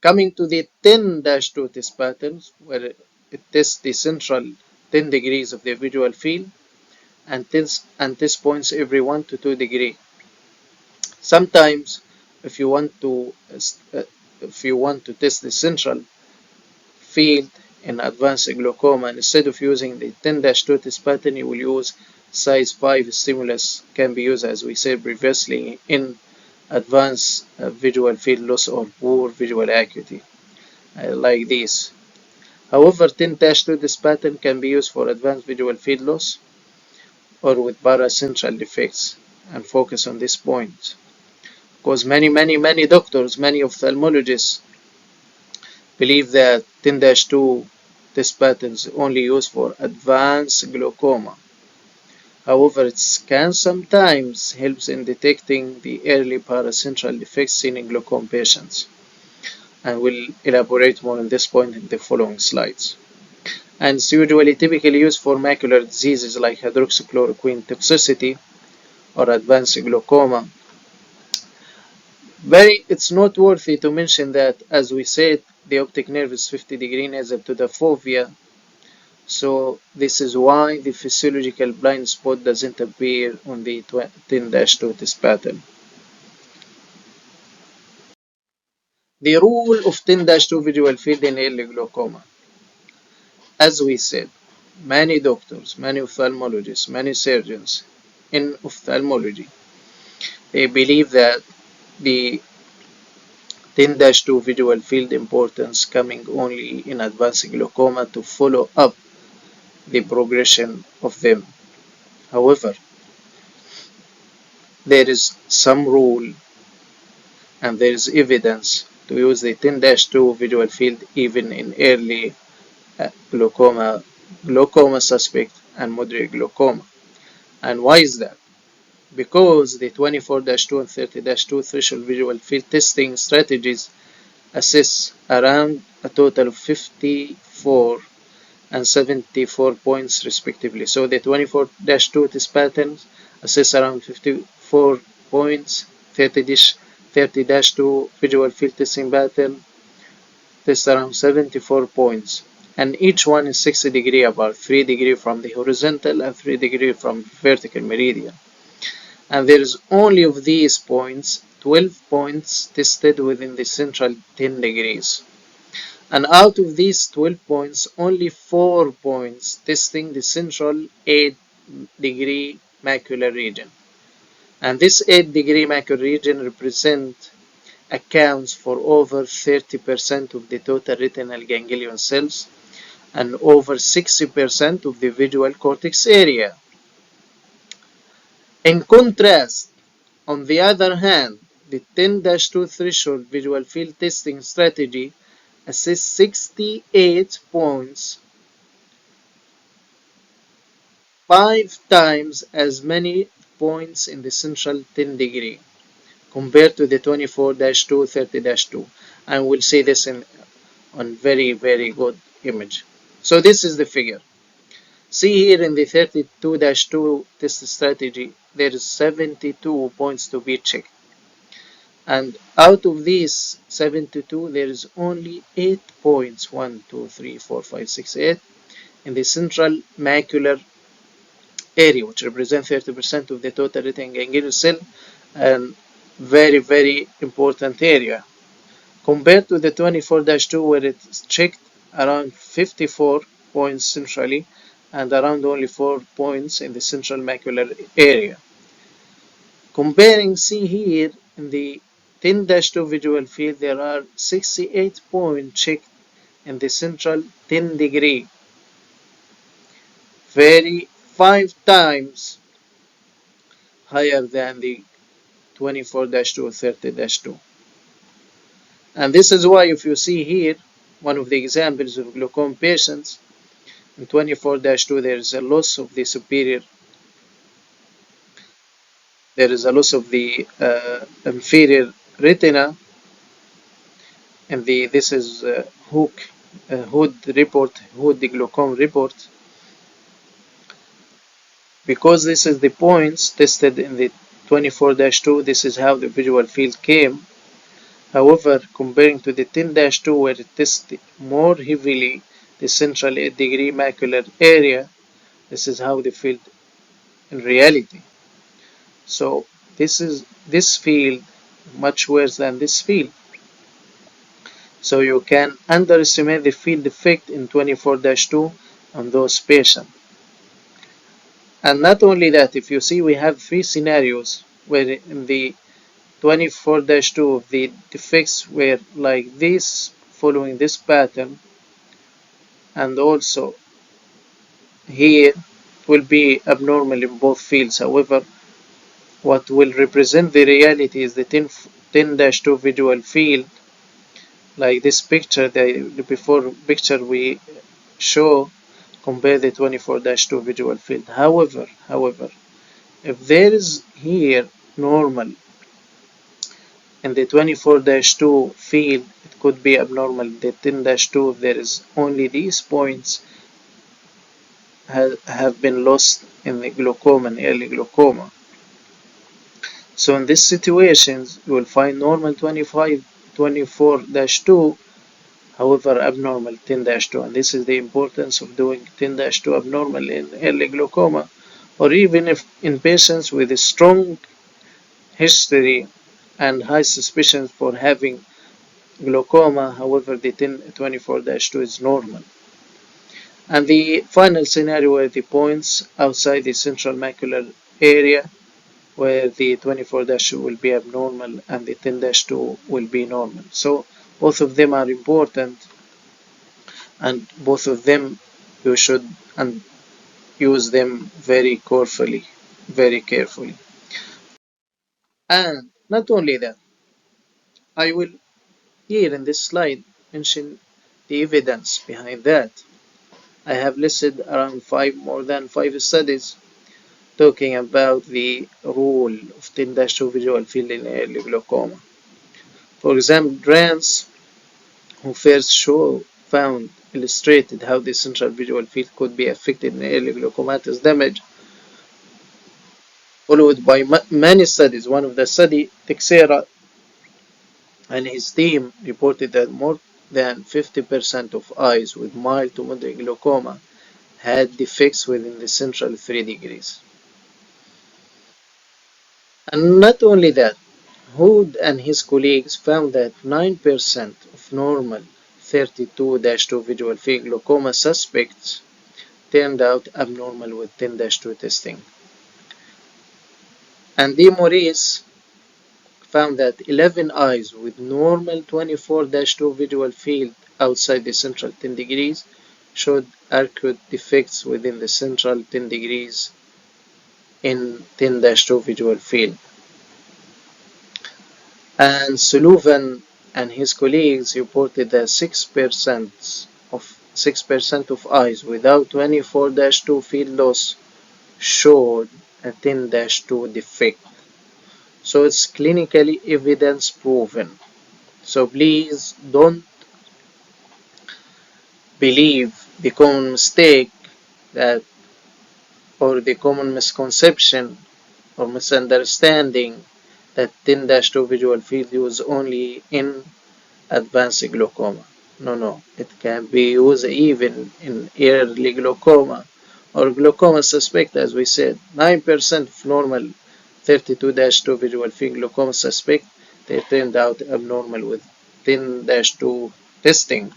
Coming to the 10-2 test patterns, where it tests the central 10 degrees of the visual field and test points every 1 to 2 degrees. Sometimes, if you want to test the central field in advanced glaucoma, instead of using the 10-2 test pattern, you will use size 5 stimulus. Can be used, as we said previously, in advanced visual field loss or poor visual acuity, like this. However, 10-2 test pattern can be used for advanced visual field loss or with paracentral defects, and focus on this point, because many doctors, many ophthalmologists believe that 10-2 test patterns only used for advanced glaucoma. However, it can sometimes help in detecting the early paracentral defects seen in glaucoma patients, and we'll elaborate more on this point in the following slides. And it's usually typically used for macular diseases like hydroxychloroquine toxicity or advanced glaucoma. It's noteworthy to mention that, as we said, the optic nerve is 50-degree nasal to the fovea, so this is why the physiological blind spot doesn't appear on the 10-2 test pattern. The role of 10-2 visual field in early glaucoma. As we said, many doctors, many ophthalmologists, many surgeons in ophthalmology, they believe that the 10-2 visual field importance coming only in advanced glaucoma to follow up the progression of them. However, there is some rule and there is evidence to use the 10-2 visual field even in early glaucoma suspect and moderate glaucoma. And why is that? Because the 24-2 and 30-2 threshold visual field testing strategies assess around a total of 54 and 74 points respectively. So the 24-2 test patterns assess around 54 points, 30-2 visual field testing pattern tests around 74 points, and each one is 60 degrees apart, 3 degrees from the horizontal and 3 degrees from vertical meridian. And there is only of these points 12 points tested within the central 10 degrees. And out of these 12 points, only 4 points testing the central 8-degree macular region. And this 8-degree macular region accounts for over 30% of the total retinal ganglion cells and over 60% of the visual cortex area. In contrast, on the other hand, the 10-2 threshold visual field testing strategy assesses 68 points, 5 times as many points in the central 10 degree compared to the 24-2, 30-2, and we'll see this on very good image. So this is the figure. See here in the 32-2 test strategy, there is 72 points to be checked. And out of these 72, there is only 8 points, 1, 2, 3, 4, 5, 6, 8, in the central macular area, which represents 30% of the total retinal ganglion cell, and very important area. Compared to the 24-2, where it's checked around 54 points centrally and around only 4 points in the central macular area. Comparing, see here, in the 10-2 visual field, there are 68 points checked in the central 10 degree. 5 times higher than the 24-2 or 30-2. And this is why, if you see here, one of the examples of glaucoma patients, in 24-2 there is a loss of the superior, there is a loss of the inferior retina, and this is Hood glaucoma report, because this is the points tested in the 24-2, this is how the visual field came. However, comparing to the 10-2 where it tested more heavily the central 8-degree macular area, this is how the field in reality. So this field much worse than this field. So you can underestimate the field effect in 24-2 on those patients. And not only that, if you see we have three scenarios where in the 24-2 the defects were like this, following this pattern, and also here will be abnormal in both fields. However, what will represent the reality is the 10-2 visual field, like this picture, the before picture we show, compare the 24-2 visual field. However, if there is here normal in the 24-2 field, it could be abnormal. The 10-2, there is only these points have been lost in the glaucoma, in early glaucoma. So in these situations, you will find normal 24-2, however abnormal 10-2. And this is the importance of doing 10-2 abnormal in early glaucoma, or even if in patients with a strong history and high suspicion for having glaucoma, however the 24-2 is normal. And the final scenario where the points outside the central macular area, where the 24-2 will be abnormal and the 10-2 will be normal. So both of them are important, and both of them you should use them very carefully. And not only that, I will here in this slide mention the evidence behind that. I have listed around more than five studies talking about the role of 10-2 visual field in early glaucoma. For example, grants who first found illustrated how the central visual field could be affected in early glaucomatous damage, followed by many studies. One of the studies, Teixeira and his team reported that more than 50% of eyes with mild to moderate glaucoma had defects within the central 3 degrees. And not only that, Hood and his colleagues found that 9% of normal 32-2 visual field glaucoma suspects turned out abnormal with 10-2 testing. And De Maurice found that 11 eyes with normal 24-2 visual field outside the central 10 degrees showed acute defects within the central 10 degrees in 10-2 visual field. And Sullivan and his colleagues reported that 6% of eyes without 24-2 field loss showed a 10-2 defect. So it's clinically evidence proven. So please don't believe the common mistake that, or the common misconception or misunderstanding that 10-2 visual field used only in advanced glaucoma. No, it can be used even in early glaucoma or glaucoma suspect, as we said. 9% of normal 32-2 visual field glaucoma suspect, they turned out abnormal with 10-2 testing.